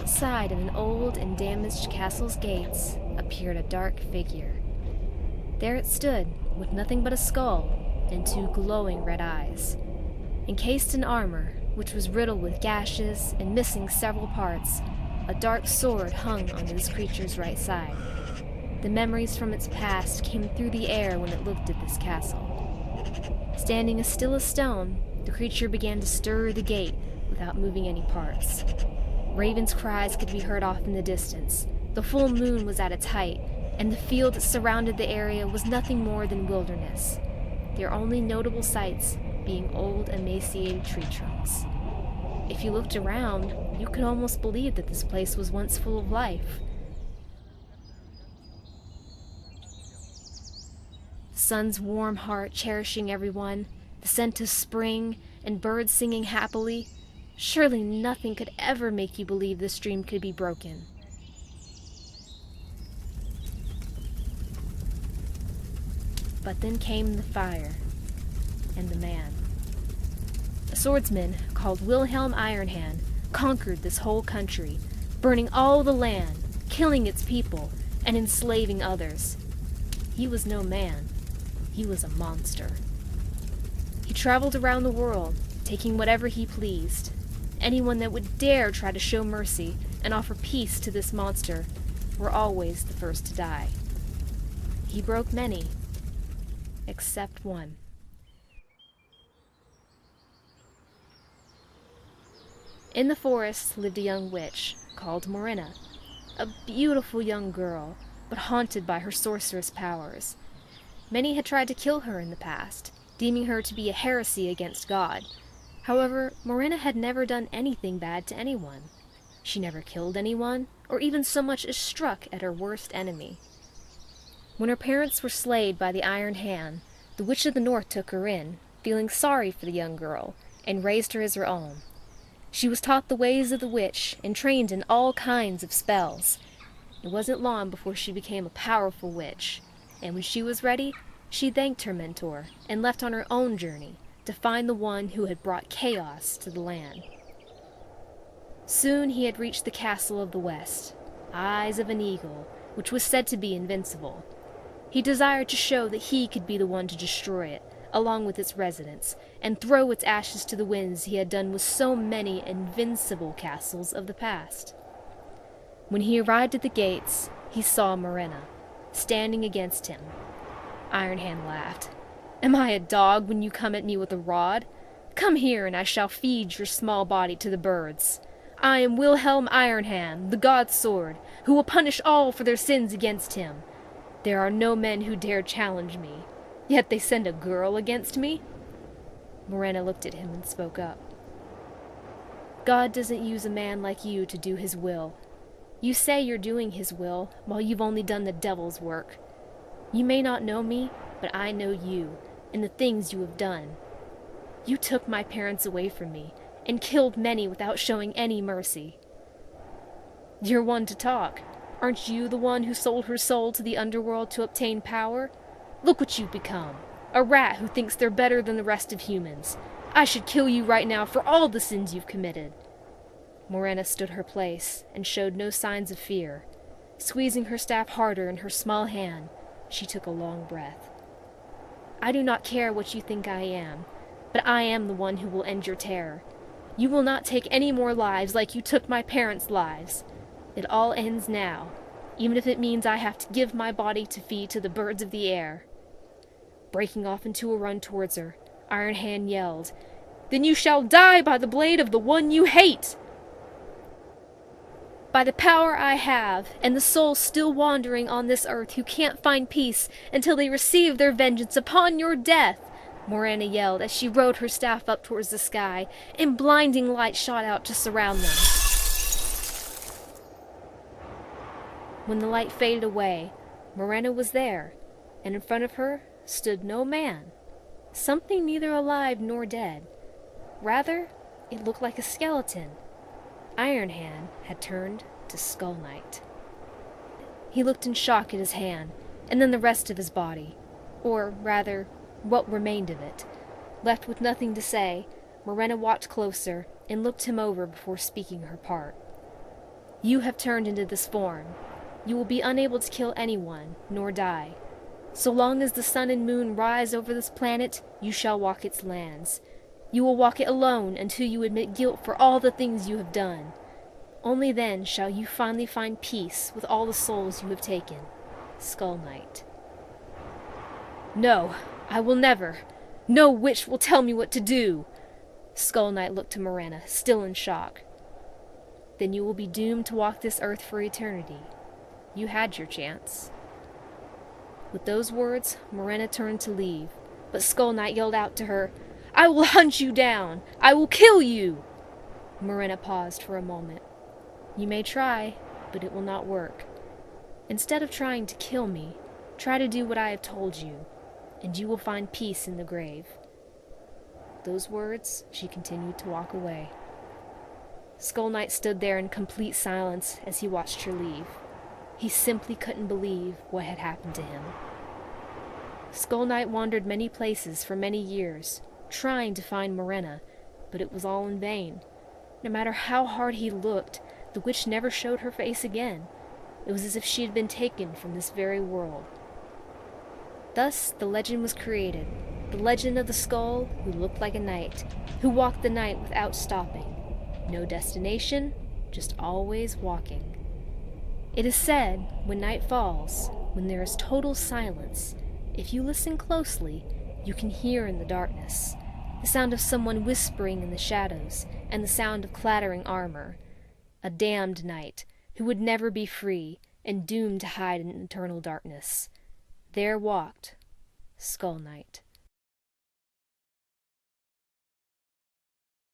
outside of an old and damaged castle's gates appeared a dark figure. There it stood, with nothing but a skull and two glowing red eyes. Encased in armor, which was riddled with gashes and missing several parts, a dark sword hung on this creature's right side. The memories from its past came through the air when it looked at this castle. Standing as still as stone, the creature began to stir the gate without moving any parts. Ravens' cries could be heard off in the distance. The full moon was at its height, and the field that surrounded the area was nothing more than wilderness, their only notable sights being old, emaciated tree trunks. If you looked around, you could almost believe that this place was once full of life. The sun's warm heart cherishing everyone, the scent of spring, and birds singing happily. Surely nothing could ever make you believe this dream could be broken. But then came the fire, and the man. A swordsman called Wilhelm Ironhand conquered this whole country, burning all the land, killing its people, and enslaving others. He was no man. He was a monster. He traveled around the world, taking whatever he pleased. Anyone that would dare try to show mercy and offer peace to this monster were always the first to die. He broke many, except one. In the forest lived a young witch called Morena, a beautiful young girl, but haunted by her sorceress powers. Many had tried to kill her in the past, deeming her to be a heresy against God. However, Morena had never done anything bad to anyone. She never killed anyone, or even so much as struck at her worst enemy. When her parents were slayed by the Iron Hand, the Witch of the North took her in, feeling sorry for the young girl, and raised her as her own. She was taught the ways of the witch and trained in all kinds of spells. It wasn't long before she became a powerful witch, and when she was ready, she thanked her mentor and left on her own journey to find the one who had brought chaos to the land. Soon he had reached the castle of the West, Eyes of an Eagle, which was said to be invincible. He desired to show that he could be the one to destroy it, along with its residents, and throw its ashes to the winds he had done with so many invincible castles of the past. When he arrived at the gates, he saw Morena, standing against him. Ironhand laughed. "Am I a dog when you come at me with a rod? Come here and I shall feed your small body to the birds. I am Wilhelm Ironhand, the God's Sword, who will punish all for their sins against him. There are no men who dare challenge me, yet they send a girl against me?" Morena looked at him and spoke up. "God doesn't use a man like you to do his will. You say you're doing his will, while you've only done the devil's work. You may not know me, but I know you, and the things you have done. You took my parents away from me, and killed many without showing any mercy. You're one to talk. Aren't you the one who sold her soul to the underworld to obtain power? Look what you've become. A rat who thinks they're better than the rest of humans. I should kill you right now for all the sins you've committed." Morena stood her place and showed no signs of fear. Squeezing her staff harder in her small hand, she took a long breath. "I do not care what you think I am, but I am the one who will end your terror. You will not take any more lives like you took my parents' lives. It all ends now, even if it means I have to give my body to feed to the birds of the air." Breaking off into a run towards her, Ironhand yelled, "Then you shall die by the blade of the one you hate! By the power I have, and the souls still wandering on this earth who can't find peace until they receive their vengeance upon your death," Morena yelled as she rode her staff up towards the sky, and blinding light shot out to surround them. When the light faded away, Morena was there, and in front of her stood no man, something neither alive nor dead. Rather, it looked like a skeleton. Ironhand had turned to Skull Knight. He looked in shock at his hand, and then the rest of his body, or rather, what remained of it. Left with nothing to say, Morena walked closer and looked him over before speaking her part. You have turned into this form. You will be unable to kill anyone, nor die. So long as the sun and moon rise over this planet, you shall walk its lands. You will walk it alone until you admit guilt for all the things you have done. Only then shall you finally find peace with all the souls you have taken. Skull Knight. No, I will never. No witch will tell me what to do. Skull Knight looked to Morena, still in shock. Then you will be doomed to walk this earth for eternity. You had your chance. With those words, Morena turned to leave, but Skull Knight yelled out to her, I will hunt you down! I will kill you! Morena paused for a moment. You may try, but it will not work. Instead of trying to kill me, try to do what I have told you, and you will find peace in the grave. Those words, she continued to walk away. Skull Knight stood there in complete silence as he watched her leave. He simply couldn't believe what had happened to him. Skull Knight wandered many places for many years, trying to find Morena, but it was all in vain. No matter how hard he looked, the witch never showed her face again. It was as if she had been taken from this very world. Thus, the legend was created, the legend of the skull who looked like a knight, who walked the night without stopping. No destination, just always walking. It is said, when night falls, when there is total silence, if you listen closely, you can hear in the darkness the sound of someone whispering in the shadows, and the sound of clattering armor. A damned knight, who would never be free, and doomed to hide in eternal darkness. There walked Skull Knight.